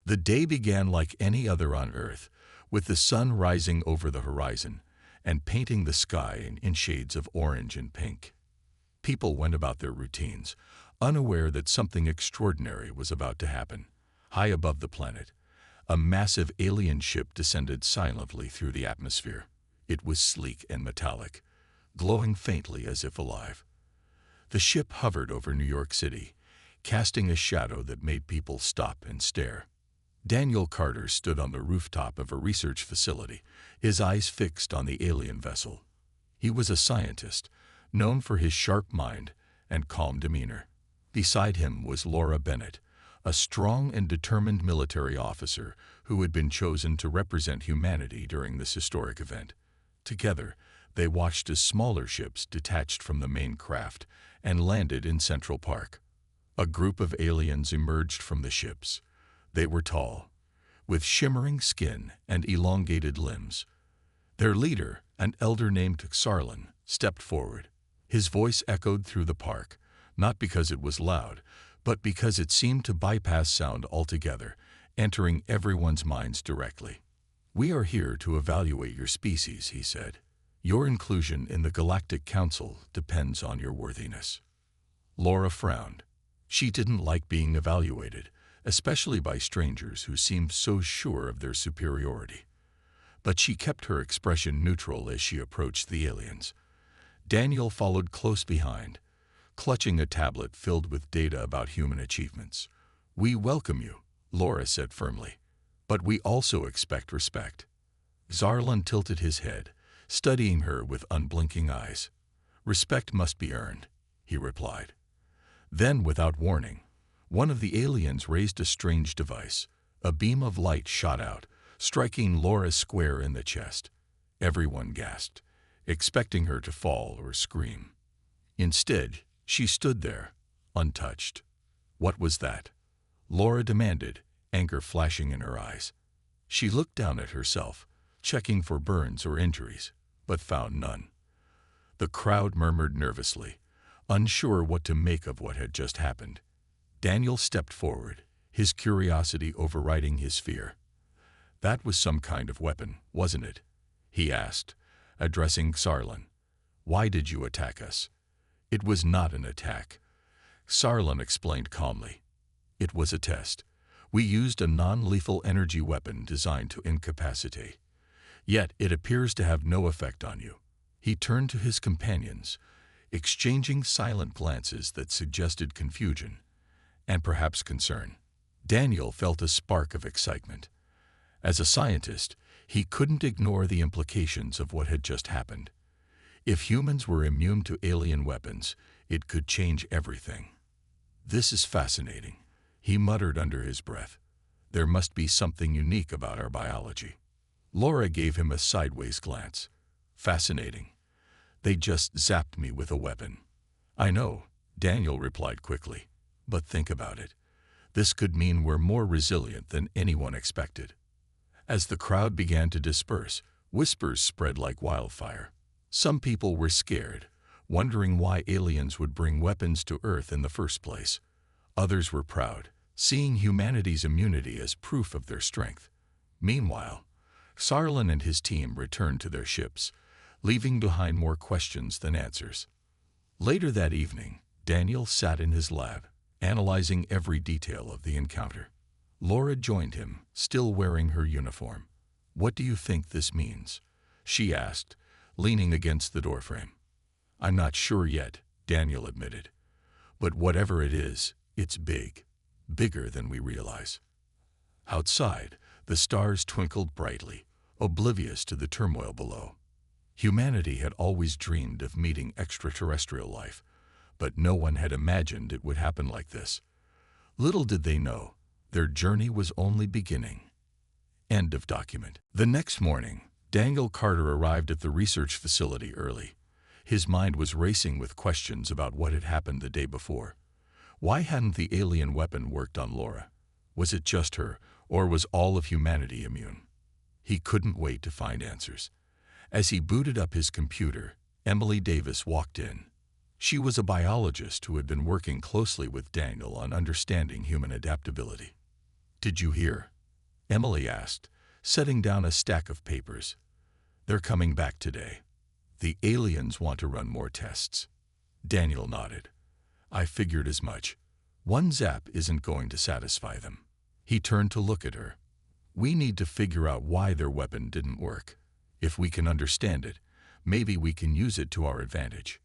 The day began like any other on Earth, with the sun rising over the horizon and painting the sky in shades of orange and pink. People went about their routines, unaware that something extraordinary was about to happen. High above the planet, a massive alien ship descended silently through the atmosphere. It was sleek and metallic, glowing faintly as if alive. The ship hovered over New York City, casting a shadow that made people stop and stare. Daniel Carter stood on the rooftop of a research facility, his eyes fixed on the alien vessel. He was a scientist, known for his sharp mind and calm demeanor. Beside him was Laura Bennett, a strong and determined military officer who had been chosen to represent humanity during this historic event. Together, they watched as smaller ships detached from the main craft and landed in Central Park. A group of aliens emerged from the ships. They were tall, with shimmering skin and elongated limbs. Their leader, an elder named Xarlan, stepped forward. His voice echoed through the park, not because it was loud, but because it seemed to bypass sound altogether, entering everyone's minds directly. "We are here to evaluate your species," he said. "Your inclusion in the Galactic Council depends on your worthiness." Laura frowned. She didn't like being evaluated, especially by strangers who seemed so sure of their superiority. But she kept her expression neutral as she approached the aliens. Daniel followed close behind, clutching a tablet filled with data about human achievements. "We welcome you," Laura said firmly, "but we also expect respect." Xarlan tilted his head, studying her with unblinking eyes. "Respect must be earned," he replied. Then, without warning, one of the aliens raised a strange device. A beam of light shot out, striking Laura square in the chest. Everyone gasped, expecting her to fall or scream. Instead, she stood there, untouched. "What was that?" Laura demanded, anger flashing in her eyes. She looked down at herself, checking for burns or injuries, but found none. The crowd murmured nervously, unsure what to make of what had just happened. Daniel stepped forward, his curiosity overriding his fear. "That was some kind of weapon, wasn't it?" he asked, addressing Xarlan. "Why did you attack us?" "It was not an attack," Xarlan explained calmly. "It was a test. We used a non-lethal energy weapon designed to incapacitate. Yet it appears to have no effect on you." He turned to his companions, exchanging silent glances that suggested confusion and perhaps concern. Daniel felt a spark of excitement. As a scientist, he couldn't ignore the implications of what had just happened. If humans were immune to alien weapons, it could change everything. "This is fascinating," he muttered under his breath. "There must be something unique about our biology." Laura gave him a sideways glance. "Fascinating. They just zapped me with a weapon." "I know," Daniel replied quickly. "But think about it. This could mean we're more resilient than anyone expected." As the crowd began to disperse, whispers spread like wildfire. Some people were scared, wondering why aliens would bring weapons to Earth in the first place. Others were proud, seeing humanity's immunity as proof of their strength. Meanwhile, Xarlan and his team returned to their ships, leaving behind more questions than answers. Later that evening, Daniel sat in his lab, analyzing every detail of the encounter. Laura joined him, still wearing her uniform. "What do you think this means?" she asked, leaning against the doorframe. "I'm not sure yet," Daniel admitted. "But whatever it is, it's big. Bigger than we realize." Outside, the stars twinkled brightly, oblivious to the turmoil below. Humanity had always dreamed of meeting extraterrestrial life, but no one had imagined it would happen like this. Little did they know, their journey was only beginning. End of document. The next morning, Daniel Carter arrived at the research facility early. His mind was racing with questions about what had happened the day before. Why hadn't the alien weapon worked on Laura? Was it just her, or was all of humanity immune? He couldn't wait to find answers. As he booted up his computer, Emily Davis walked in. She was a biologist who had been working closely with Daniel on understanding human adaptability. "Did you hear?" Emily asked, setting down a stack of papers. They're coming back today. The aliens want to run more tests. Daniel nodded. I figured as much. One zap isn't going to satisfy them. He turned to look at her. We need to figure out why their weapon didn't work. If we can understand it, maybe we can use it to our advantage.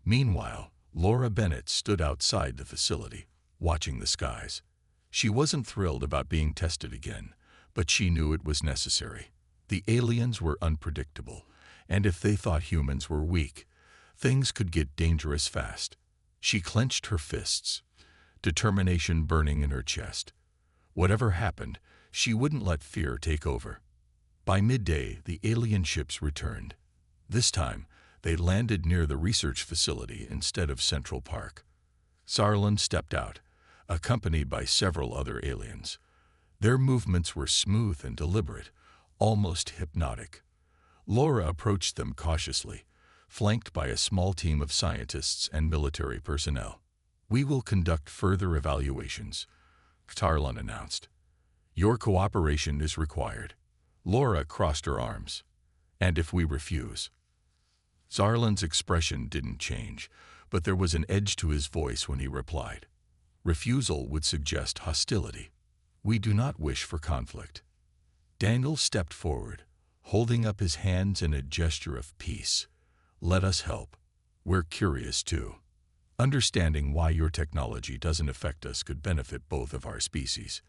Meanwhile, Laura Bennett stood outside the facility, watching the skies. She wasn't thrilled about being tested again, but she knew it was necessary. The aliens were unpredictable, and if they thought humans were weak, things could get dangerous fast. She clenched her fists, determination burning in her chest. Whatever happened, she wouldn't let fear take over. By midday, the alien ships returned. This time, they landed near the research facility instead of Central Park. Sarlin stepped out, accompanied by several other aliens. Their movements were smooth and deliberate, almost hypnotic. Laura approached them cautiously, flanked by a small team of scientists and military personnel. We will conduct further evaluations, Sarlin announced. Your cooperation is required. Laura crossed her arms. And if we refuse? Sarlin's expression didn't change, but there was an edge to his voice when he replied. Refusal would suggest hostility. We do not wish for conflict. Daniel stepped forward, holding up his hands in a gesture of peace. Let us help. We're curious too. Understanding why your technology doesn't affect us could benefit both of our species.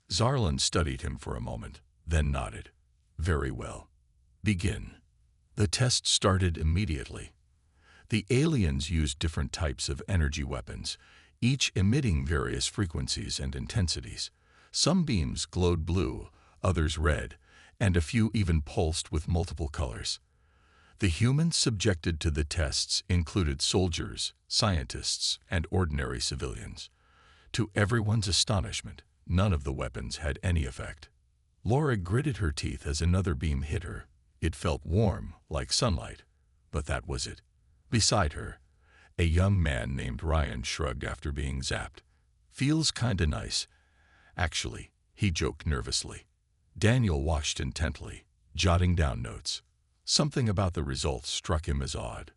Sarlin studied him for a moment, then nodded. Very well. Begin. The test started immediately. The aliens used different types of energy weapons, each emitting various frequencies and intensities. Some beams glowed blue, others red, and a few even pulsed with multiple colors. The humans subjected to the tests included soldiers, scientists, and ordinary civilians. To everyone's astonishment, none of the weapons had any effect. Laura gritted her teeth as another beam hit her. It felt warm, like sunlight, but that was it. Beside her, a young man named Ryan shrugged after being zapped. Feels kinda nice. Actually, he joked nervously. Daniel watched intently, jotting down notes. Something about the results struck him as odd.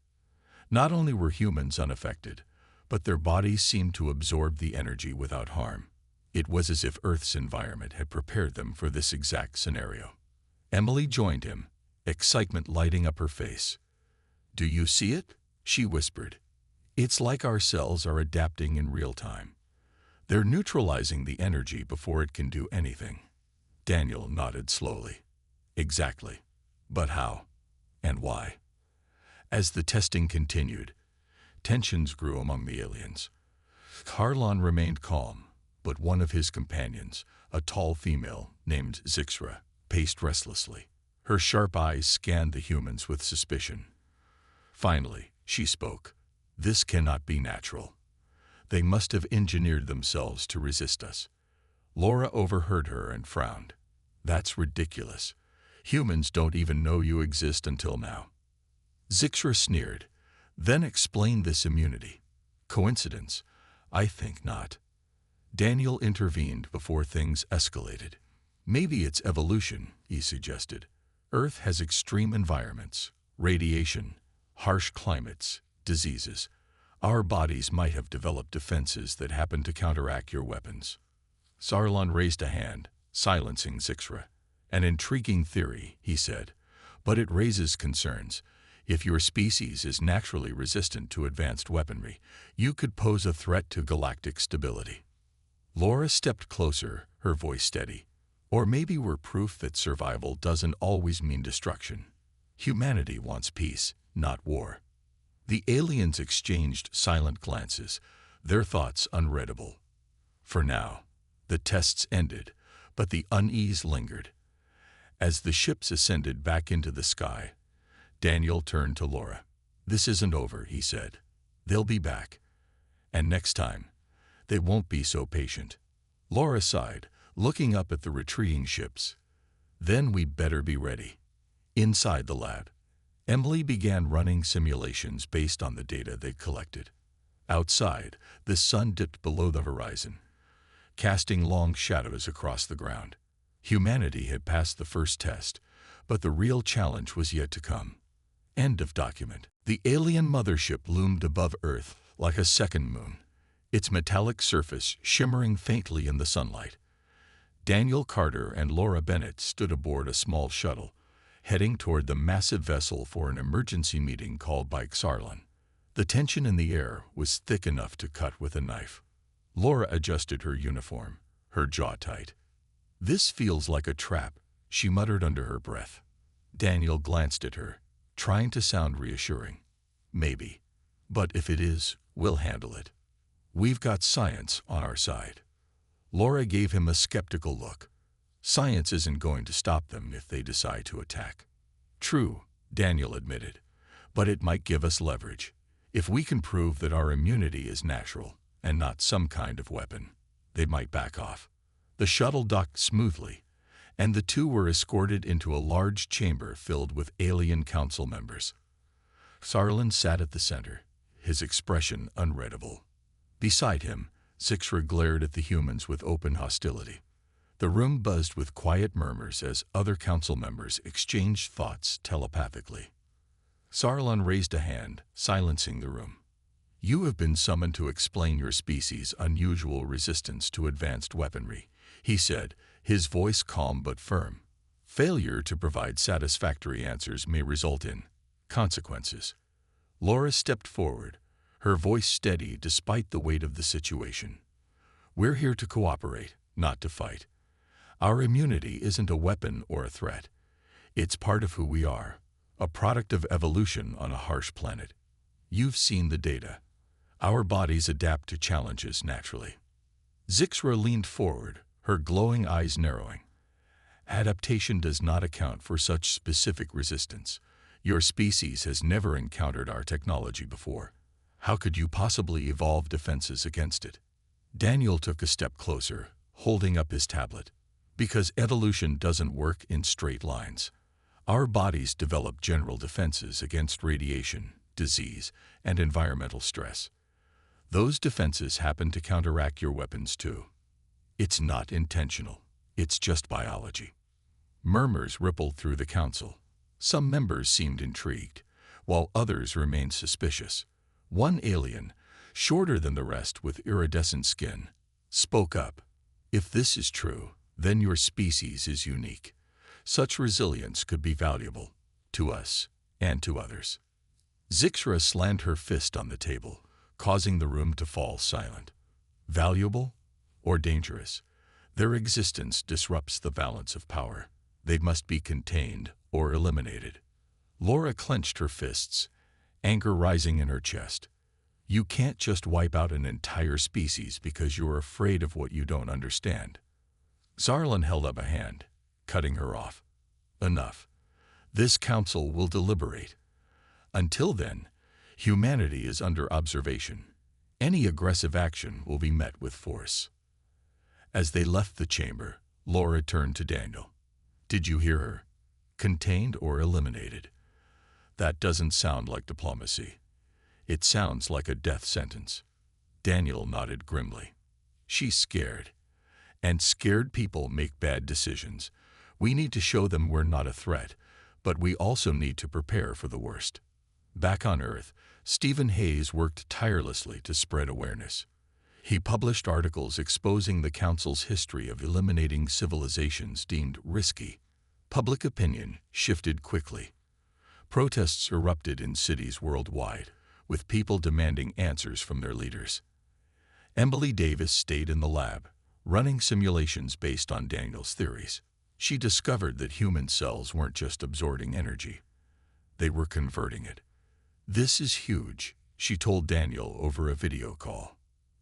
Not only were humans unaffected, but their bodies seemed to absorb the energy without harm. It was as if Earth's environment had prepared them for this exact scenario. Emily joined him, excitement lighting up her face. Do you see it? She whispered. It's like our cells are adapting in real time. They're neutralizing the energy before it can do anything. Daniel nodded slowly. Exactly. But how? And why? As the testing continued, tensions grew among the aliens. Harlan remained calm, but one of his companions, a tall female named Zixra, paced restlessly. Her sharp eyes scanned the humans with suspicion. Finally, she spoke. This cannot be natural. They must have engineered themselves to resist us. Laura overheard her and frowned. That's ridiculous. Humans don't even know you exist until now. Zixra sneered, then explained this immunity. Coincidence? I think not. Daniel intervened before things escalated. Maybe it's evolution, he suggested. Earth has extreme environments, radiation, harsh climates, diseases. Our bodies might have developed defenses that happen to counteract your weapons. Sarlon raised a hand, silencing Zixra. An intriguing theory, he said, but it raises concerns. If your species is naturally resistant to advanced weaponry, you could pose a threat to galactic stability. Laura stepped closer, her voice steady. Or maybe we're proof that survival doesn't always mean destruction. Humanity wants peace, not war. The aliens exchanged silent glances, their thoughts unreadable. For now, the tests ended, but the unease lingered. As the ships ascended back into the sky, Daniel turned to Laura. This isn't over, he said. They'll be back. And next time, they won't be so patient. Laura sighed, looking up at the retreating ships. Then we'd better be ready. Inside the lab, Emily began running simulations based on the data they'd collected. Outside, the sun dipped below the horizon, casting long shadows across the ground. Humanity had passed the first test, but the real challenge was yet to come. End of document. The alien mothership loomed above Earth like a second moon, its metallic surface shimmering faintly in the sunlight. Daniel Carter and Laura Bennett stood aboard a small shuttle, heading toward the massive vessel for an emergency meeting called by Xarlan. The tension in the air was thick enough to cut with a knife. Laura adjusted her uniform, her jaw tight. "This feels like a trap," she muttered under her breath. Daniel glanced at her, trying to sound reassuring. "Maybe. But if it is, we'll handle it. We've got science on our side." Laura gave him a skeptical look. "Science isn't going to stop them if they decide to attack." "True," Daniel admitted, "but it might give us leverage. If we can prove that our immunity is natural and not some kind of weapon, they might back off." The shuttle docked smoothly, and the two were escorted into a large chamber filled with alien council members. Xarlan sat at the center, his expression unreadable. Beside him, Zixra glared at the humans with open hostility. The room buzzed with quiet murmurs as other council members exchanged thoughts telepathically. Xarlan raised a hand, silencing the room. "You have been summoned to explain your species' unusual resistance to advanced weaponry," he said, his voice calm but firm. "Failure to provide satisfactory answers may result in consequences." Laura stepped forward, her voice steady despite the weight of the situation. "We're here to cooperate, not to fight. Our immunity isn't a weapon or a threat. It's part of who we are, a product of evolution on a harsh planet. You've seen the data. Our bodies adapt to challenges naturally." Zixra leaned forward, her glowing eyes narrowing. "Adaptation does not account for such specific resistance. Your species has never encountered our technology before. How could you possibly evolve defenses against it?" Daniel took a step closer, holding up his tablet. "Because evolution doesn't work in straight lines. Our bodies develop general defenses against radiation, disease, and environmental stress. Those defenses happen to counteract your weapons too. It's not intentional. It's just biology." Murmurs rippled through the council. Some members seemed intrigued, while others remained suspicious. One alien, shorter than the rest with iridescent skin, spoke up. "If this is true, then your species is unique. Such resilience could be valuable, to us and to others." Zixra slammed her fist on the table, causing the room to fall silent. "Valuable or dangerous? Their existence disrupts the balance of power. They must be contained or eliminated." Laura clenched her fists, anger rising in her chest. "You can't just wipe out an entire species because you're afraid of what you don't understand." Xarlan held up a hand, cutting her off. "Enough. This council will deliberate. Until then, humanity is under observation. Any aggressive action will be met with force." As they left the chamber, Laura turned to Daniel. "Did you hear her? Contained or eliminated? That doesn't sound like diplomacy. It sounds like a death sentence." Daniel nodded grimly. "She's scared. And scared people make bad decisions. We need to show them we're not a threat, but we also need to prepare for the worst." Back on Earth, Stephen Hayes worked tirelessly to spread awareness. He published articles exposing the Council's history of eliminating civilizations deemed risky. Public opinion shifted quickly. Protests erupted in cities worldwide, with people demanding answers from their leaders. Emily Davis stayed in the lab, running simulations based on Daniel's theories. She discovered that human cells weren't just absorbing energy. They were converting it. "This is huge," she told Daniel over a video call.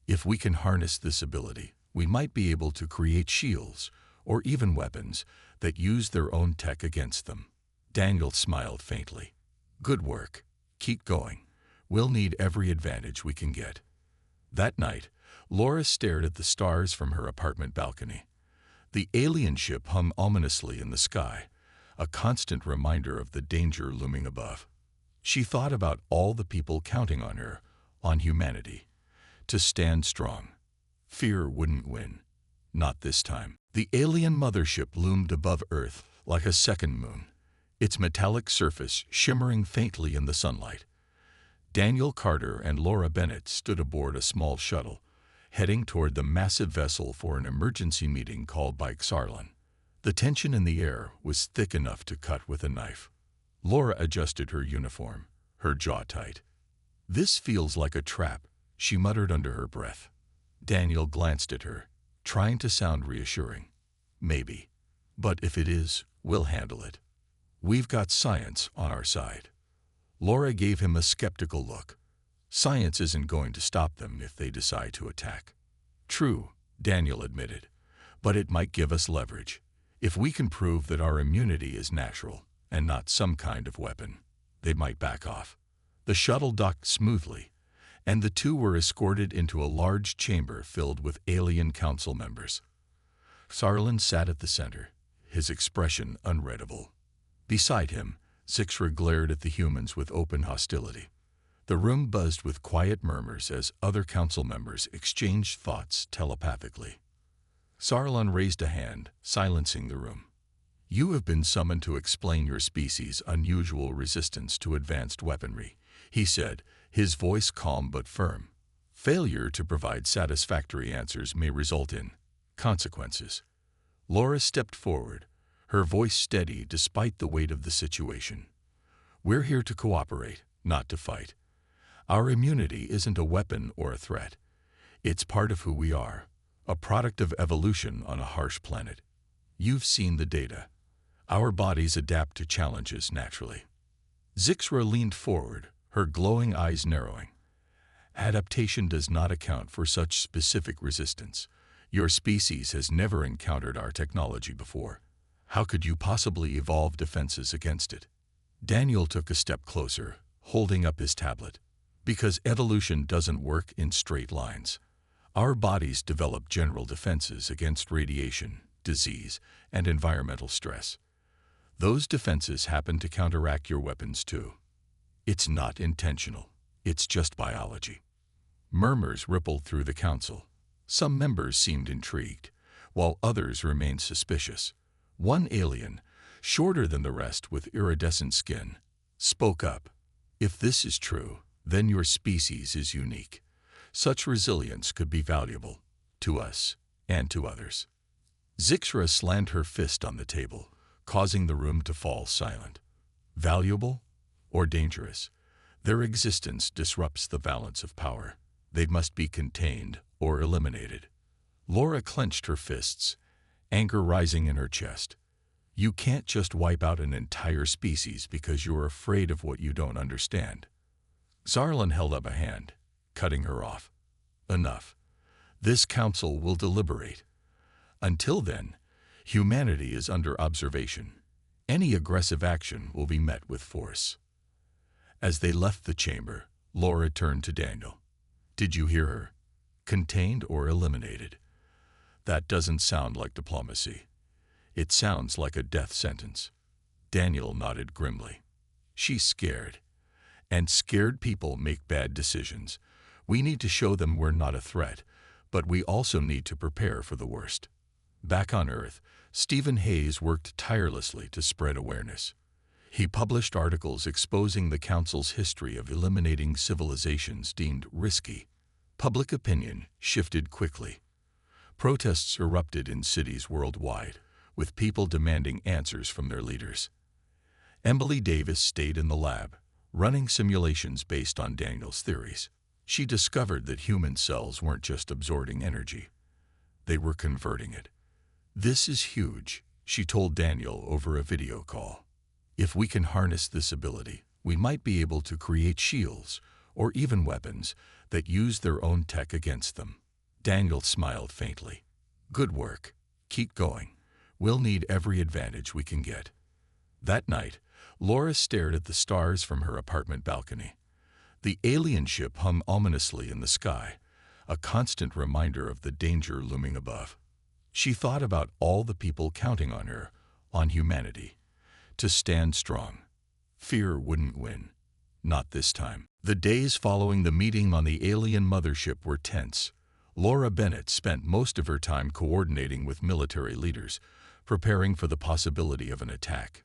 "If we can harness this ability, we might be able to create shields, or even weapons, that use their own tech against them." Daniel smiled faintly. "Good work. Keep going. We'll need every advantage we can get." That night, Laura stared at the stars from her apartment balcony. The alien ship hung ominously in the sky, a constant reminder of the danger looming above. She thought about all the people counting on her, on humanity, to stand strong. Fear wouldn't win. Not this time. The alien mothership loomed above Earth like a second moon, its metallic surface shimmering faintly in the sunlight. Daniel Carter and Laura Bennett stood aboard a small shuttle, heading toward the massive vessel for an emergency meeting called by Xarlan. The tension in the air was thick enough to cut with a knife. Laura adjusted her uniform, her jaw tight. "This feels like a trap," she muttered under her breath. Daniel glanced at her, trying to sound reassuring. "Maybe. But if it is, we'll handle it. We've got science on our side." Laura gave him a skeptical look. "Science isn't going to stop them if they decide to attack." "True," Daniel admitted, "but it might give us leverage. If we can prove that our immunity is natural and not some kind of weapon, they might back off." The shuttle docked smoothly, and the two were escorted into a large chamber filled with alien council members. Xarlan sat at the center, his expression unreadable. Beside him, Zixra glared at the humans with open hostility. The room buzzed with quiet murmurs as other council members exchanged thoughts telepathically. Xarlan raised a hand, silencing the room. "You have been summoned to explain your species' unusual resistance to advanced weaponry," he said, his voice calm but firm. "Failure to provide satisfactory answers may result in consequences." Laura stepped forward, her voice steady despite the weight of the situation. "We're here to cooperate, not to fight. Our immunity isn't a weapon or a threat. It's part of who we are, a product of evolution on a harsh planet. You've seen the data. Our bodies adapt to challenges naturally." Zixra leaned forward, her glowing eyes narrowing. "Adaptation does not account for such specific resistance. Your species has never encountered our technology before. How could you possibly evolve defenses against it?" Daniel took a step closer, holding up his tablet. "Because evolution doesn't work in straight lines. Our bodies develop general defenses against radiation, disease, and environmental stress. Those defenses happen to counteract your weapons too. It's not intentional. It's just biology." Murmurs rippled through the council. Some members seemed intrigued, while others remained suspicious. One alien, shorter than the rest with iridescent skin, spoke up. "If this is true, then your species is unique. Such resilience could be valuable, to us and to others." Zixra slammed her fist on the table, causing the room to fall silent. "Valuable or dangerous? Their existence disrupts the balance of power. They must be contained or eliminated." Laura clenched her fists, anger rising in her chest. "You can't just wipe out an entire species because you're afraid of what you don't understand." Xarlan held up a hand, cutting her off. "Enough. This council will deliberate. Until then, humanity is under observation. Any aggressive action will be met with force." As they left the chamber, Laura turned to Daniel. "Did you hear her? Contained or eliminated? That doesn't sound like diplomacy. It sounds like a death sentence." Daniel nodded grimly. "She's scared. And scared people make bad decisions. We need to show them we're not a threat, but we also need to prepare for the worst." Back on Earth, Stephen Hayes worked tirelessly to spread awareness. He published articles exposing the Council's history of eliminating civilizations deemed risky. Public opinion shifted quickly. Protests erupted in cities worldwide, with people demanding answers from their leaders. Emily Davis stayed in the lab, running simulations based on Daniel's theories. She discovered that human cells weren't just absorbing energy. They were converting it. "This is huge," she told Daniel over a video call. "If we can harness this ability, we might be able to create shields, or even weapons, that use their own tech against them." Daniel smiled faintly. "Good work. Keep going. We'll need every advantage we can get." That night, Laura stared at the stars from her apartment balcony. The alien ship hung ominously in the sky, a constant reminder of the danger looming above. She thought about all the people counting on her, on humanity, to stand strong. Fear wouldn't win. Not this time. The days following the meeting on the alien mothership were tense. Laura Bennett spent most of her time coordinating with military leaders, preparing for the possibility of an attack.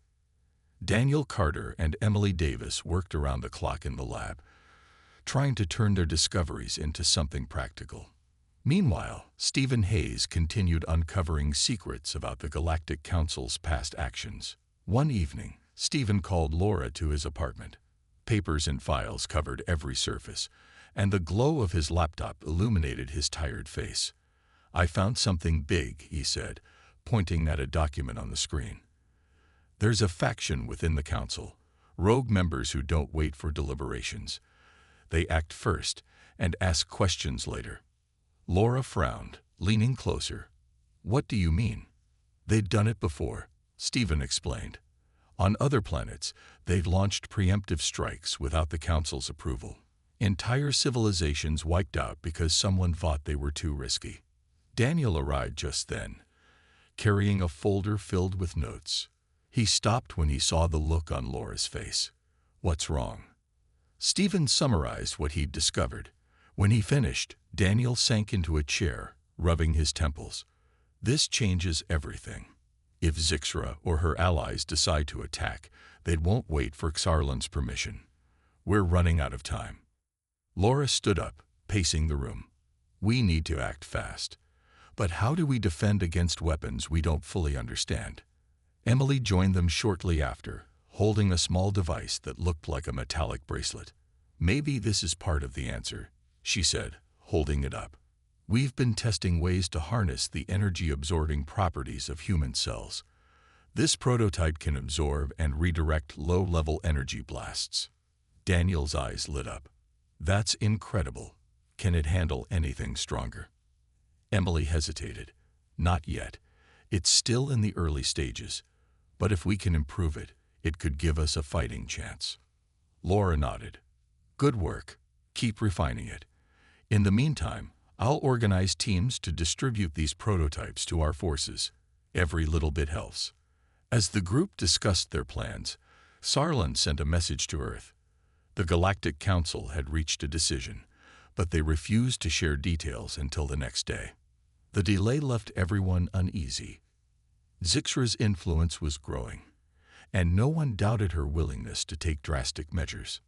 Daniel Carter and Emily Davis worked around the clock in the lab, trying to turn their discoveries into something practical. Meanwhile, Stephen Hayes continued uncovering secrets about the Galactic Council's past actions. One evening, Stephen called Laura to his apartment. Papers and files covered every surface, and the glow of his laptop illuminated his tired face. "I found something big," he said, pointing at a document on the screen. "There's a faction within the council, rogue members who don't wait for deliberations. They act first and ask questions later." Laura frowned, leaning closer. "What do you mean?" "They'd done it before," Stephen explained. "On other planets, they've launched preemptive strikes without the council's approval. Entire civilizations wiped out because someone thought they were too risky." Daniel arrived just then, carrying a folder filled with notes. He stopped when he saw the look on Laura's face. "What's wrong?" Stephen summarized what he'd discovered. When he finished, Daniel sank into a chair, rubbing his temples. "This changes everything. If Zixra or her allies decide to attack, they won't wait for Xarlan's permission. We're running out of time." Laura stood up, pacing the room. "We need to act fast. But how do we defend against weapons we don't fully understand?" Emily joined them shortly after, holding a small device that looked like a metallic bracelet. "Maybe this is part of the answer," she said, holding it up. "We've been testing ways to harness the energy-absorbing properties of human cells. This prototype can absorb and redirect low-level energy blasts." Daniel's eyes lit up. "That's incredible. Can it handle anything stronger?" Emily hesitated. "Not yet. It's still in the early stages. But if we can improve it, it could give us a fighting chance." Laura nodded. "Good work. Keep refining it. In the meantime, I'll organize teams to distribute these prototypes to our forces. Every little bit helps." As the group discussed their plans, Xarlan sent a message to Earth. The Galactic Council had reached a decision, but they refused to share details until the next day. The delay left everyone uneasy. Zixra's influence was growing, and no one doubted her willingness to take drastic measures.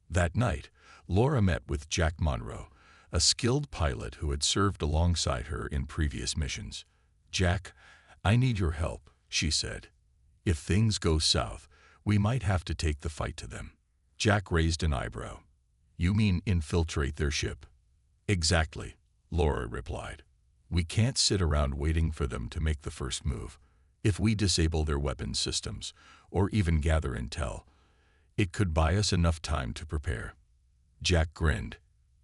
That night, Laura met with Jack Monroe, a skilled pilot who had served alongside her in previous missions. "Jack, I need your help," she said. "If things go south, we might have to take the fight to them." Jack raised an eyebrow. "You mean infiltrate their ship?" "Exactly," Laura replied. "We can't sit around waiting for them to make the first move. If we disable their weapons systems, or even gather intel, it could buy us enough time to prepare." Jack grinned.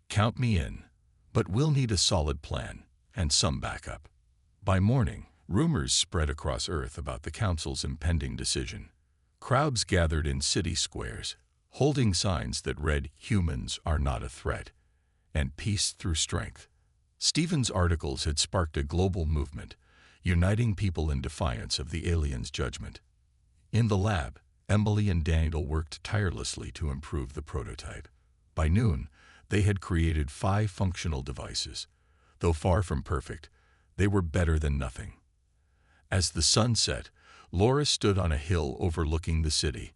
"Count me in, but we'll need a solid plan and some backup." By morning, rumors spread across Earth about the Council's impending decision. Crowds gathered in city squares, holding signs that read, "Humans are not a threat," and "Peace through strength." Stephen's articles had sparked a global movement, uniting people in defiance of the aliens' judgment. In the lab, Emily and Daniel worked tirelessly to improve the prototype. By noon, they had created 5 functional devices. Though far from perfect, they were better than nothing. As the sun set, Laura stood on a hill overlooking the city.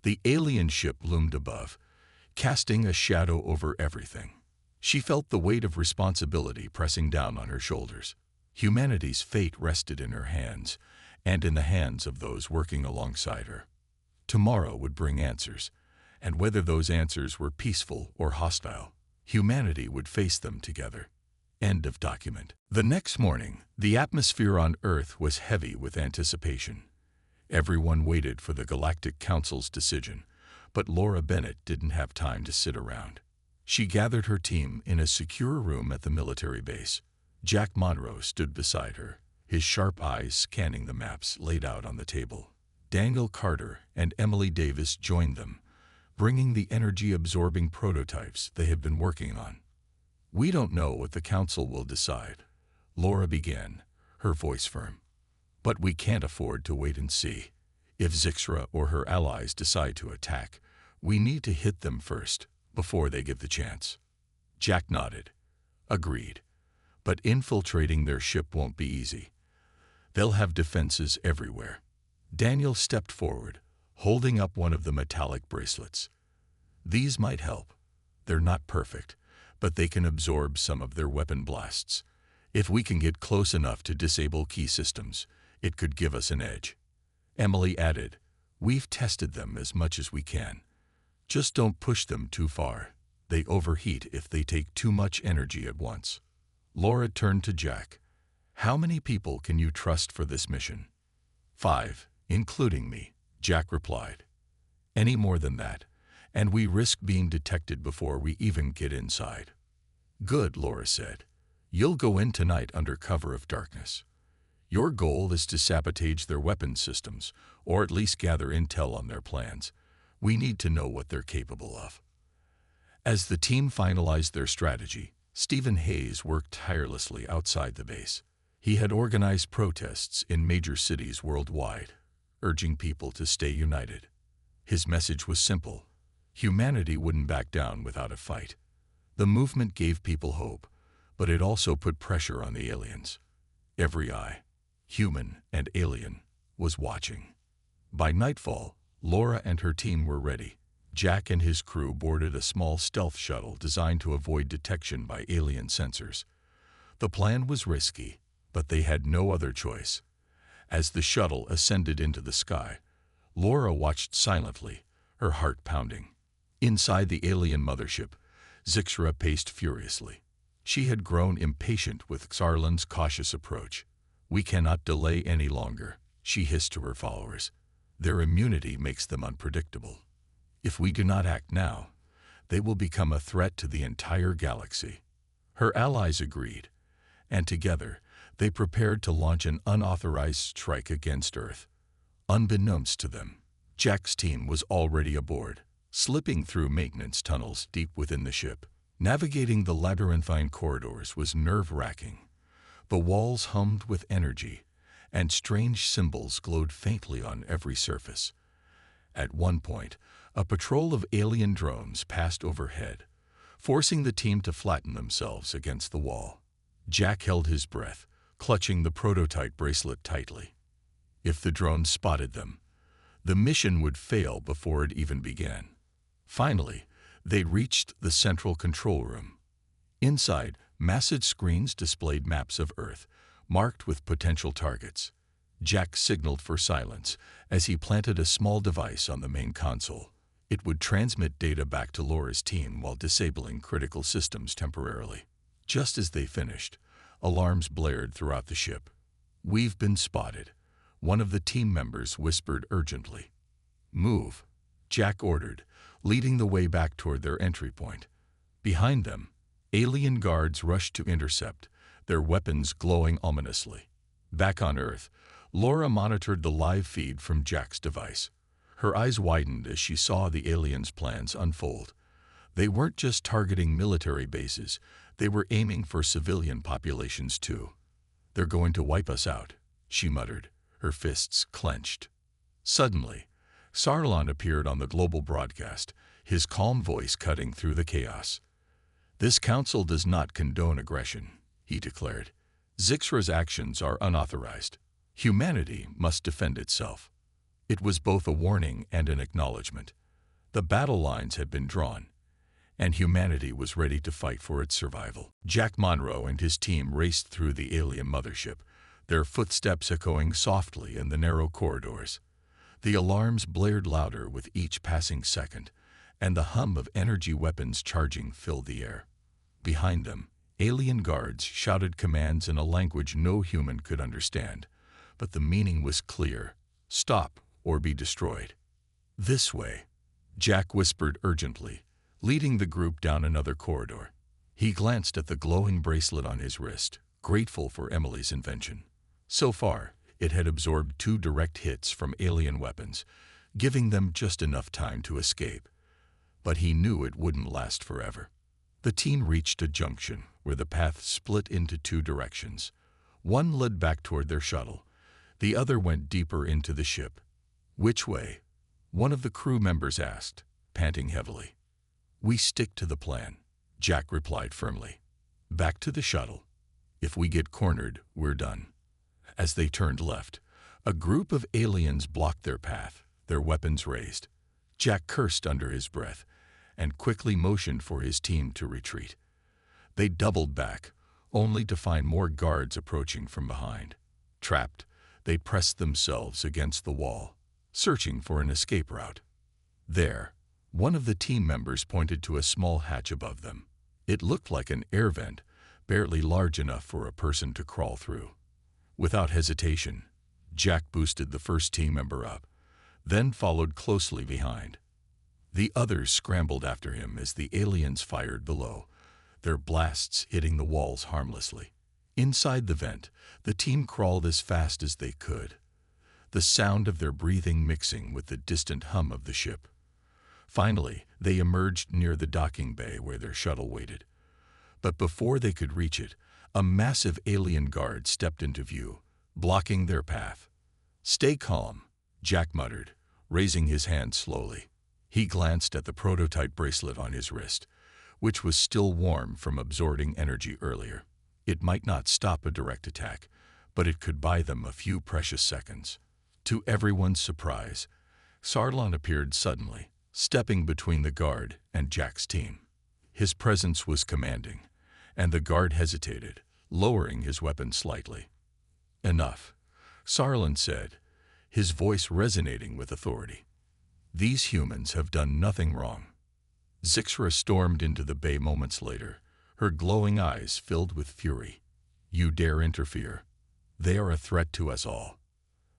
The alien ship loomed above, casting a shadow over everything. She felt the weight of responsibility pressing down on her shoulders. Humanity's fate rested in her hands, and in the hands of those working alongside her. Tomorrow would bring answers, and whether those answers were peaceful or hostile, humanity would face them together. End of document. The next morning, the atmosphere on Earth was heavy with anticipation. Everyone waited for the Galactic Council's decision, but Laura Bennett didn't have time to sit around. She gathered her team in a secure room at the military base. Jack Monroe stood beside her, his sharp eyes scanning the maps laid out on the table. Daniel Carter and Emily Davis joined them, bringing the energy-absorbing prototypes they had been working on. "We don't know what the Council will decide," Laura began, her voice firm. "But we can't afford to wait and see. If Zixra or her allies decide to attack, we need to hit them first, before they give the chance." Jack nodded. "Agreed. But infiltrating their ship won't be easy. They'll have defenses everywhere. Daniel stepped forward, holding up one of the metallic bracelets. These might help. They're not perfect, but they can absorb some of their weapon blasts. If we can get close enough to disable key systems, it could give us an edge. Emily added, "We've tested them as much as we can. Just don't push them too far. They overheat if they take too much energy at once." Laura turned to Jack. "How many people can you trust for this mission?" "5, including me," Jack replied. "Any more than that, and we risk being detected before we even get inside." "Good," Laura said. "You'll go in tonight under cover of darkness. Your goal is to sabotage their weapons systems, or at least gather intel on their plans. We need to know what they're capable of." As the team finalized their strategy, Stephen Hayes worked tirelessly outside the base. He had organized protests in major cities worldwide, urging people to stay united. His message was simple: humanity wouldn't back down without a fight. The movement gave people hope, but it also put pressure on the aliens. Every eye, human and alien, was watching. By nightfall, Laura and her team were ready. Jack and his crew boarded a small stealth shuttle designed to avoid detection by alien sensors. The plan was risky, but they had no other choice. As the shuttle ascended into the sky, Laura watched silently, her heart pounding. Inside the alien mothership, Zixra paced furiously. She had grown impatient with Xarlan's cautious approach. "We cannot delay any longer," she hissed to her followers. "Their immunity makes them unpredictable. If we do not act now, they will become a threat to the entire galaxy." Her allies agreed, and together they prepared to launch an unauthorized strike against Earth. Unbeknownst to them, Jack's team was already aboard, slipping through maintenance tunnels deep within the ship. Navigating the labyrinthine corridors was nerve-wracking. The walls hummed with energy, and strange symbols glowed faintly on every surface. At one point, a patrol of alien drones passed overhead, forcing the team to flatten themselves against the wall. Jack held his breath, clutching the prototype bracelet tightly. If the drones spotted them, the mission would fail before it even began. Finally, they reached the central control room. Inside, massive screens displayed maps of Earth, marked with potential targets. Jack signaled for silence as he planted a small device on the main console. It would transmit data back to Laura's team while disabling critical systems temporarily. Just as they finished, alarms blared throughout the ship. "We've been spotted," one of the team members whispered urgently. "Move," Jack ordered, leading the way back toward their entry point. Behind them, alien guards rushed to intercept, their weapons glowing ominously. Back on Earth, Laura monitored the live feed from Jack's device. Her eyes widened as she saw the aliens' plans unfold. They weren't just targeting military bases, they were aiming for civilian populations too. "They're going to wipe us out," she muttered, her fists clenched. Suddenly, Sarlon appeared on the global broadcast, his calm voice cutting through the chaos. "This council does not condone aggression," he declared. "Zixra's actions are unauthorized. Humanity must defend itself." It was both a warning and an acknowledgement. The battle lines had been drawn, and humanity was ready to fight for its survival. Jack Monroe and his team raced through the alien mothership, their footsteps echoing softly in the narrow corridors. The alarms blared louder with each passing second, and the hum of energy weapons charging filled the air. Behind them, alien guards shouted commands in a language no human could understand, but the meaning was clear: stop or be destroyed. "This way," Jack whispered urgently, leading the group down another corridor. He glanced at the glowing bracelet on his wrist, grateful for Emily's invention. So far, it had absorbed 2 direct hits from alien weapons, giving them just enough time to escape. But he knew it wouldn't last forever. The team reached a junction where the path split into 2 directions. One led back toward their shuttle. The other went deeper into the ship. "Which way?" one of the crew members asked, panting heavily. "We stick to the plan," Jack replied firmly. "Back to the shuttle." If we get cornered, we're done. As they turned left, a group of aliens blocked their path, their weapons raised. Jack cursed under his breath and quickly motioned for his team to retreat. They doubled back, only to find more guards approaching from behind. Trapped, they pressed themselves against the wall, searching for an escape route. There, one of the team members pointed to a small hatch above them. It looked like an air vent, barely large enough for a person to crawl through. Without hesitation, Jack boosted the first team member up, then followed closely behind. The others scrambled after him as the aliens fired below, their blasts hitting the walls harmlessly. Inside the vent, the team crawled as fast as they could, the sound of their breathing mixing with the distant hum of the ship. Finally, they emerged near the docking bay where their shuttle waited. But before they could reach it, a massive alien guard stepped into view, blocking their path. "Stay calm," Jack muttered, raising his hand slowly. He glanced at the prototype bracelet on his wrist, which was still warm from absorbing energy earlier. It might not stop a direct attack, but it could buy them a few precious seconds. To everyone's surprise, Sarlon appeared suddenly, stepping between the guard and Jack's team. His presence was commanding, and the guard hesitated, lowering his weapon slightly. "Enough," Sarlon said, his voice resonating with authority. "These humans have done nothing wrong." Zixra stormed into the bay moments later, her glowing eyes filled with fury. "You dare interfere? They are a threat to us all.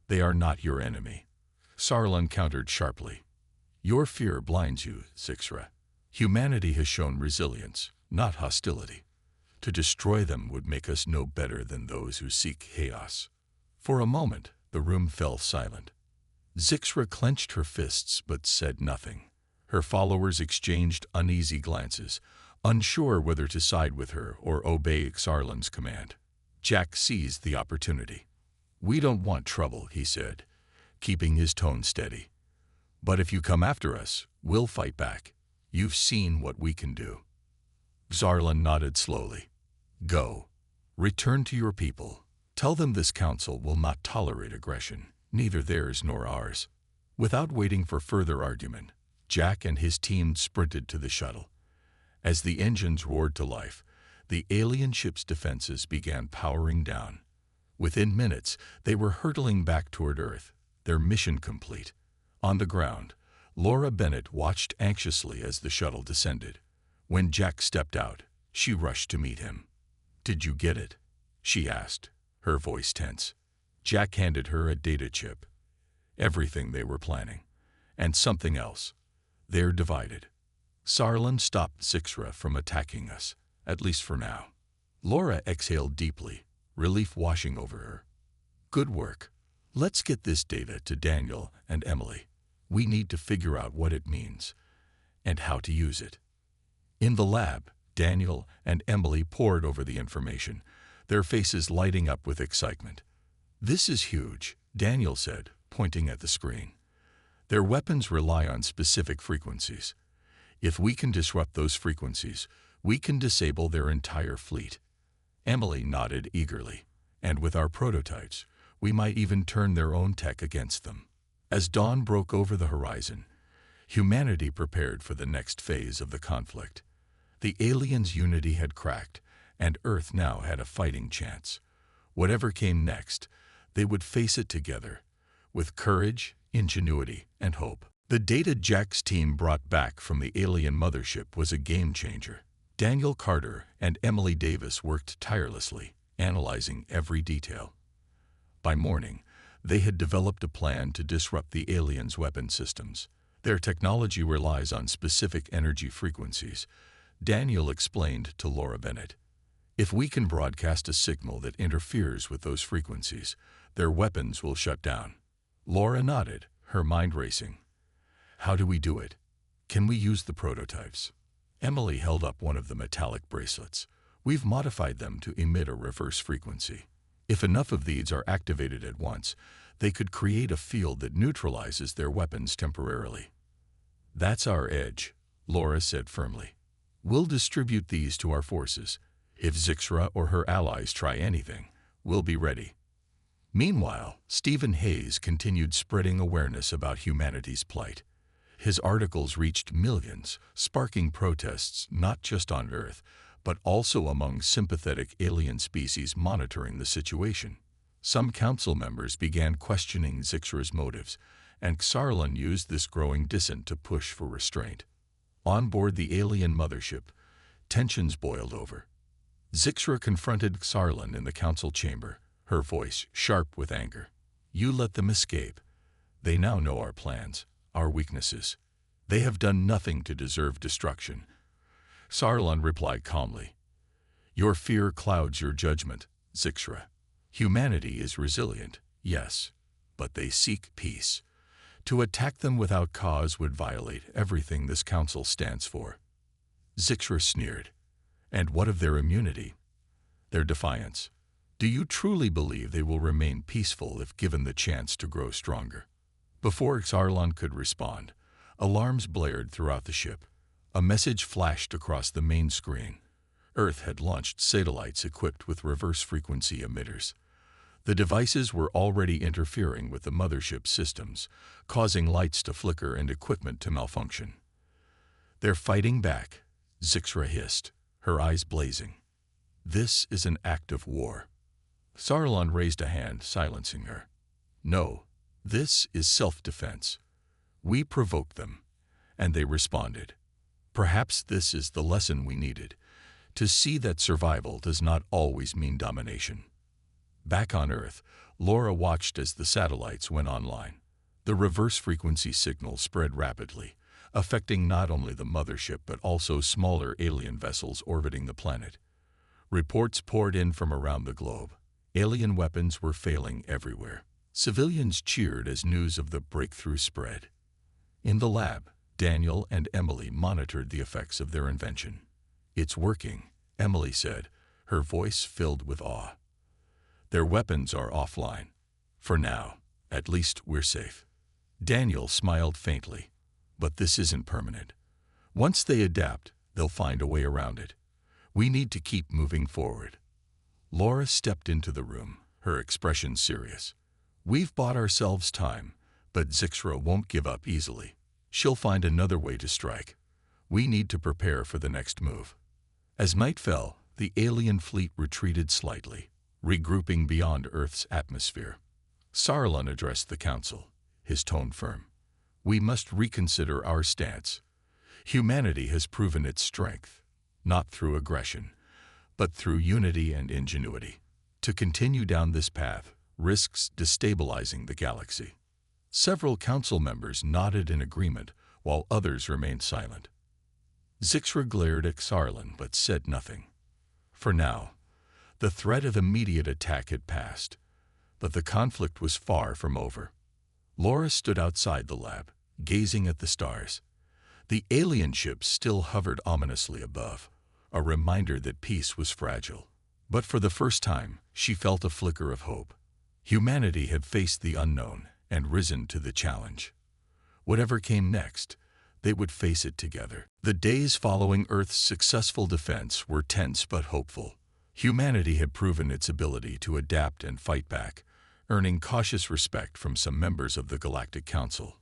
They are not your enemy." Sarlon countered sharply. "Your fear blinds you, Zixra. Humanity has shown resilience, not hostility. To destroy them would make us no better than those who seek chaos." For a moment, the room fell silent. Zixra clenched her fists but said nothing. Her followers exchanged uneasy glances, unsure whether to side with her or obey Sarlon's command. Jack seized the opportunity. "We don't want trouble," he said, keeping his tone steady. "But if you come after us, we'll fight back. You've seen what we can do." Sarlon nodded slowly. "Go. Return to your people. Tell them this council will not tolerate aggression, neither theirs nor ours." Without waiting for further argument, Jack and his team sprinted to the shuttle. As the engines roared to life, the alien ship's defenses began powering down. Within minutes, they were hurtling back toward Earth, their mission complete. On the ground, Laura Bennett watched anxiously as the shuttle descended. When Jack stepped out, she rushed to meet him. "Did you get it?" she asked, her voice tense. Jack handed her a data chip. Everything they were planning. And something else. They're divided. Sarlon stopped Zixra from attacking us, at least for now. Laura exhaled deeply, relief washing over her. "Good work. Let's get this data to Daniel and Emily. We need to figure out what it means and how to use it." In the lab, Daniel and Emily pored over the information, their faces lighting up with excitement. "This is huge," Daniel said, pointing at the screen. "Their weapons rely on specific frequencies. If we can disrupt those frequencies, we can disable their entire fleet." Emily nodded eagerly. "And with our prototypes, we might even turn their own tech against them." As dawn broke over the horizon, humanity prepared for the next phase of the conflict. The aliens' unity had cracked, and Earth now had a fighting chance. Whatever came next, they would face it together, with courage, ingenuity, and hope. The data Jack's team brought back from the alien mothership was a game-changer. Daniel Carter and Emily Davis worked tirelessly, analyzing every detail. By morning, they had developed a plan to disrupt the aliens' weapon systems. Their technology relies on specific energy frequencies, Daniel explained to Laura Bennett. "If we can broadcast a signal that interferes with those frequencies, their weapons will shut down." Laura nodded, her mind racing. "How do we do it? Can we use the prototypes?" Emily held up one of the metallic bracelets. "We've modified them to emit a reverse frequency. If enough of these are activated at once, they could create a field that neutralizes their weapons temporarily." "That's our edge," Laura said firmly. "We'll distribute these to our forces. If Zixra or her allies try anything, we'll be ready. Meanwhile, Stephen Hayes continued spreading awareness about humanity's plight. His articles reached millions, sparking protests not just on Earth, but also among sympathetic alien species monitoring the situation. Some council members began questioning Zixra's motives, and Xarlan used this growing dissent to push for restraint. On board the alien mothership, tensions boiled over. Zixra confronted Xarlan in the council chamber, her voice sharp with anger. "You let them escape. They now know our plans, our weaknesses. They have done nothing to deserve destruction." Xarlan replied calmly, "Your fear clouds your judgment, Zixra. Humanity is resilient, yes, but they seek peace. To attack them without cause would violate everything this council stands for." Zixra sneered. "And what of their immunity? Their defiance? Do you truly believe they will remain peaceful if given the chance to grow stronger?" Before Xarlan could respond, alarms blared throughout the ship. A message flashed across the main screen. Earth had launched satellites equipped with reverse-frequency emitters. The devices were already interfering with the mothership systems, causing lights to flicker and equipment to malfunction. "They're fighting back," Zixra hissed, her eyes blazing. "This is an act of war." Xarlan raised a hand, silencing her. "No, this is self-defense. We provoked them, and they responded. Perhaps this is the lesson we needed, to see that survival does not always mean domination." Back on Earth, Laura watched as the satellites went online. The reverse-frequency signal spread rapidly, affecting not only the mothership but also smaller alien vessels orbiting the planet. Reports poured in from around the globe. Alien weapons were failing everywhere. Civilians cheered as news of the breakthrough spread. In the lab, Daniel and Emily monitored the effects of their invention. "It's working," Emily said, her voice filled with awe. "Their weapons are offline. For now, at least we're safe." Daniel smiled faintly. "But this isn't permanent. Once they adapt, they'll find a way around it. We need to keep moving forward." Laura stepped into the room, her expression serious. "We've bought ourselves time, but Zixra won't give up easily. She'll find another way to strike. We need to prepare for the next move." As night fell, the alien fleet retreated slightly, regrouping beyond Earth's atmosphere. Xarlan addressed the council, his tone firm. "We must reconsider our stance. Humanity has proven its strength, not through aggression, but through unity and ingenuity. To continue down this path risks destabilizing the galaxy." Several council members nodded in agreement, while others remained silent. Zixra glared at Xarlan but said nothing. For now, the threat of immediate attack had passed, but the conflict was far from over. Laura stood outside the lab, gazing at the stars. The alien ships still hovered ominously above, a reminder that peace was fragile. But for the first time, she felt a flicker of hope. Humanity had faced the unknown and risen to the challenge. Whatever came next, they would face it together. The days following Earth's successful defense were tense but hopeful. Humanity had proven its ability to adapt and fight back, earning cautious respect from some members of the Galactic Council.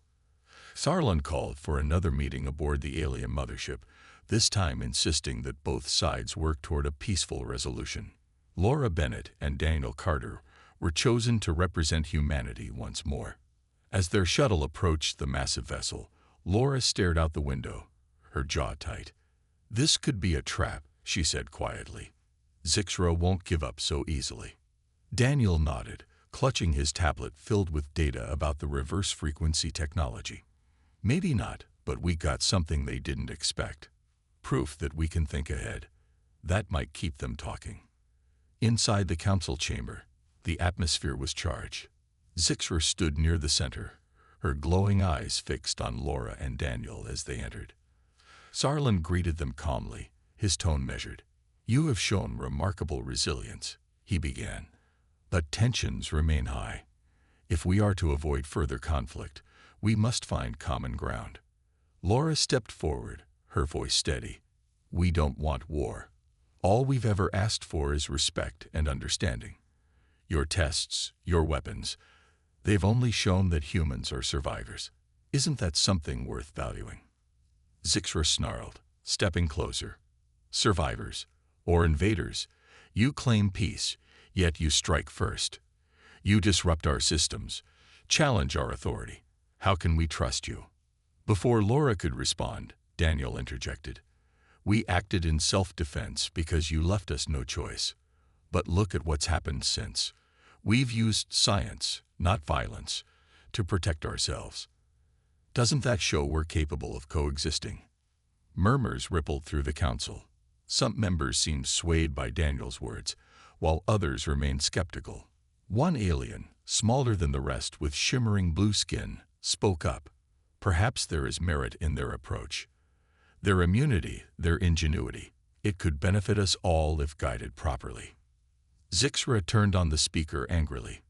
Xarlan called for another meeting aboard the alien mothership, this time insisting that both sides work toward a peaceful resolution. Laura Bennett and Daniel Carter were chosen to represent humanity once more. As their shuttle approached the massive vessel, Laura stared out the window, her jaw tight. "This could be a trap," she said quietly. "Zixra won't give up so easily." Daniel nodded, clutching his tablet filled with data about the reverse-frequency technology. "Maybe not, but we got something they didn't expect. Proof that we can think ahead. That might keep them talking." Inside the council chamber, the atmosphere was charged. Zixra stood near the center, her glowing eyes fixed on Laura and Daniel as they entered. Xarlan greeted them calmly, his tone measured. "You have shown remarkable resilience," he began, "but tensions remain high. If we are to avoid further conflict, we must find common ground." Laura stepped forward, her voice steady. "We don't want war. All we've ever asked for is respect and understanding. Your tests, your weapons, they've only shown that humans are survivors. Isn't that something worth valuing?" Zixra snarled, stepping closer. "Survivors, or invaders, you claim peace, yet you strike first. You disrupt our systems, challenge our authority. How can we trust you?" Before Laura could respond, Daniel interjected. "We acted in self-defense because you left us no choice. But look at what's happened since. We've used science, not violence, to protect ourselves. Doesn't that show we're capable of coexisting?" Murmurs rippled through the council. Some members seemed swayed by Daniel's words, while others remained skeptical. One alien, smaller than the rest with shimmering blue skin, spoke up. Perhaps there is merit in their approach. Their immunity, their ingenuity. It could benefit us all if guided properly. Zixra turned on the speaker angrily.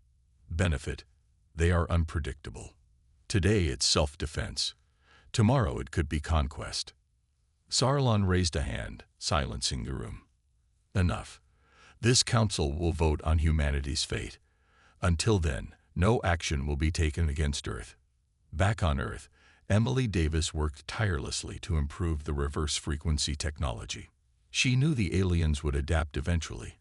"Benefit? They are unpredictable. Today it's self-defense. Tomorrow it could be conquest." Sarlon raised a hand, silencing the room. "Enough. This council will vote on humanity's fate. Until then, no action will be taken against Earth." Back on Earth, Emily Davis worked tirelessly to improve the reverse frequency technology. She knew the aliens would adapt eventually,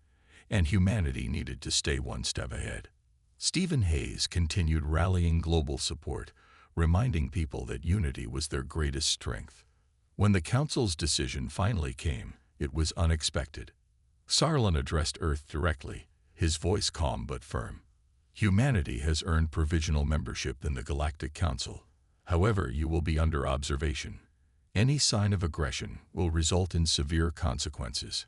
and humanity needed to stay one step ahead. Stephen Hayes continued rallying global support, reminding people that unity was their greatest strength. When the Council's decision finally came, it was unexpected. Sarlon addressed Earth directly, his voice calm but firm. "Humanity has earned provisional membership in the Galactic Council. However, you will be under observation. Any sign of aggression will result in severe consequences."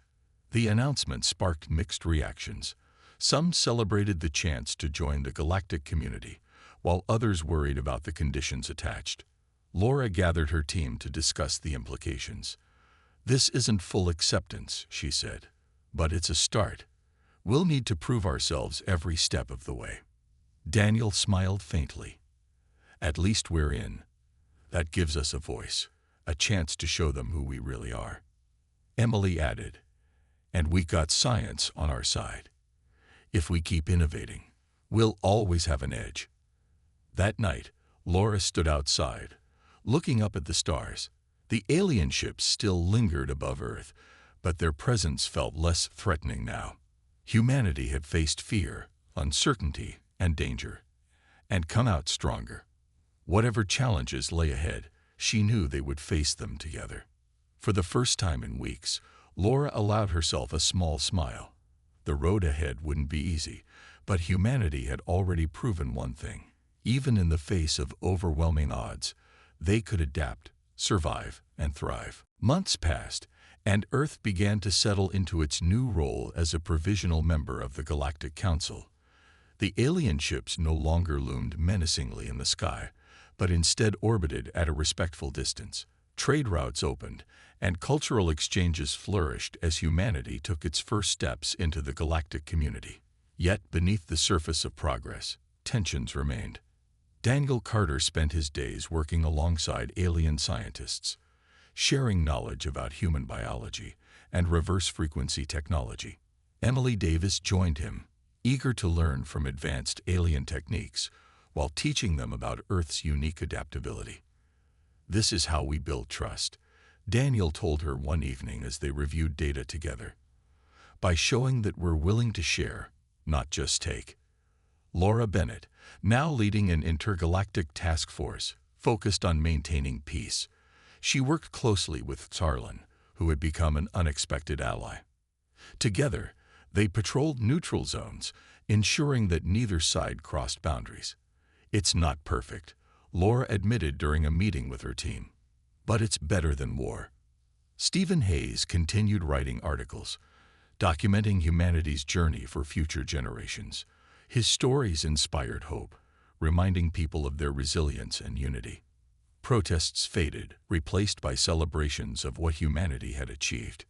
The announcement sparked mixed reactions. Some celebrated the chance to join the galactic community, while others worried about the conditions attached. Laura gathered her team to discuss the implications. "This isn't full acceptance," she said, "but it's a start. We'll need to prove ourselves every step of the way." Daniel smiled faintly. "At least we're in. That gives us a voice, a chance to show them who we really are." Emily added, "And we got science on our side. If we keep innovating, we'll always have an edge." That night, Laura stood outside, looking up at the stars. The alien ships still lingered above Earth, but their presence felt less threatening now. Humanity had faced fear, uncertainty, and danger, and come out stronger. Whatever challenges lay ahead, she knew they would face them together. For the first time in weeks, Laura allowed herself a small smile. The road ahead wouldn't be easy, but humanity had already proven one thing. Even in the face of overwhelming odds, they could adapt, survive, and thrive. Months passed, and Earth began to settle into its new role as a provisional member of the Galactic Council. The alien ships no longer loomed menacingly in the sky, but instead orbited at a respectful distance. Trade routes opened, and cultural exchanges flourished as humanity took its first steps into the galactic community. Yet, beneath the surface of progress, tensions remained. Daniel Carter spent his days working alongside alien scientists, sharing knowledge about human biology and reverse frequency technology. Emily Davis joined him, eager to learn from advanced alien techniques while teaching them about Earth's unique adaptability. "This is how we build trust," Daniel told her one evening as they reviewed data together. "By showing that we're willing to share, not just take." Laura Bennett, now leading an intergalactic task force focused on maintaining peace. She worked closely with Sarlon, who had become an unexpected ally. Together, they patrolled neutral zones, ensuring that neither side crossed boundaries. "It's not perfect," Laura admitted during a meeting with her team, "but it's better than war." Stephen Hayes continued writing articles, documenting humanity's journey for future generations. His stories inspired hope, reminding people of their resilience and unity. Protests faded, replaced by celebrations of what humanity had achieved.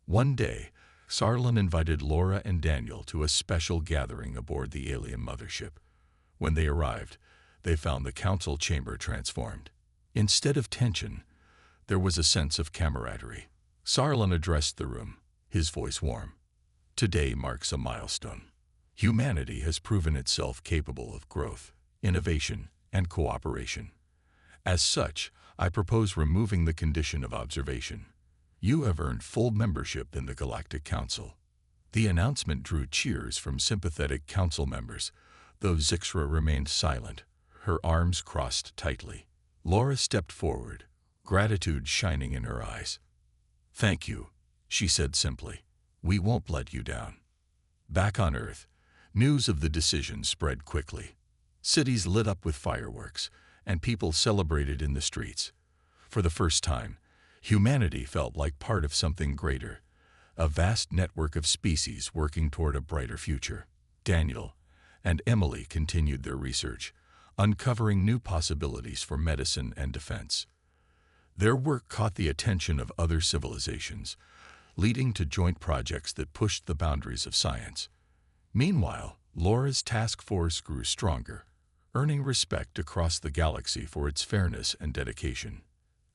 One day, Sarlon invited Laura and Daniel to a special gathering aboard the alien mothership. When they arrived, they found the council chamber transformed. Instead of tension, there was a sense of camaraderie. Sarlon addressed the room, his voice warm. Today marks a milestone. Humanity has proven itself capable of growth, innovation, and cooperation. As such, I propose removing the condition of observation. You have earned full membership in the Galactic Council. The announcement drew cheers from sympathetic council members, though Zixra remained silent, her arms crossed tightly. Laura stepped forward, gratitude shining in her eyes. "Thank you," she said simply. "We won't let you down." Back on Earth, news of the decision spread quickly. Cities lit up with fireworks, and people celebrated in the streets. For the first time, humanity felt like part of something greater, a vast network of species working toward a brighter future. Daniel and Emily continued their research, uncovering new possibilities for medicine and defense. Their work caught the attention of other civilizations, leading to joint projects that pushed the boundaries of science. Meanwhile, Laura's task force grew stronger, earning respect across the galaxy for its fairness and dedication.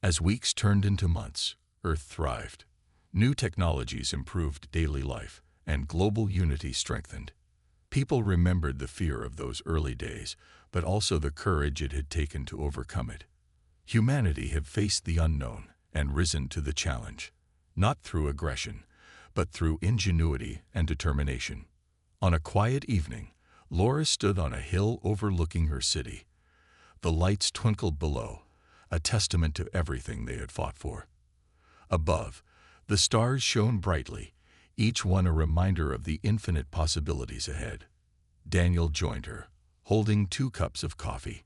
As weeks turned into months, Earth thrived. New technologies improved daily life, and global unity strengthened. People remembered the fear of those early days, but also the courage it had taken to overcome it. Humanity had faced the unknown and risen to the challenge, not through aggression, but through ingenuity and determination. On a quiet evening, Laura stood on a hill overlooking her city. The lights twinkled below, a testament to everything they had fought for. Above, the stars shone brightly, each one a reminder of the infinite possibilities ahead. Daniel joined her, holding 2 cups of coffee.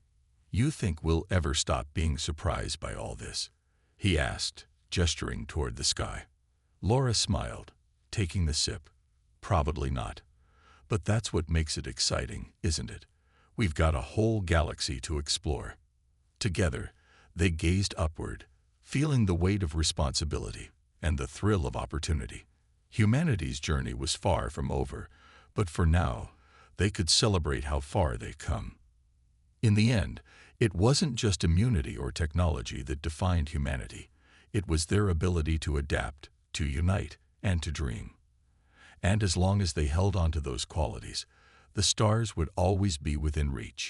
"You think we'll ever stop being surprised by all this?" he asked, gesturing toward the sky. Laura smiled, taking the sip. "Probably not. But that's what makes it exciting, isn't it? We've got a whole galaxy to explore." Together, they gazed upward, feeling the weight of responsibility and the thrill of opportunity. Humanity's journey was far from over, but for now, they could celebrate how far they'd come. In the end, it wasn't just immunity or technology that defined humanity. It was their ability to adapt, to unite, and to dream. And as long as they held on to those qualities, the stars would always be within reach.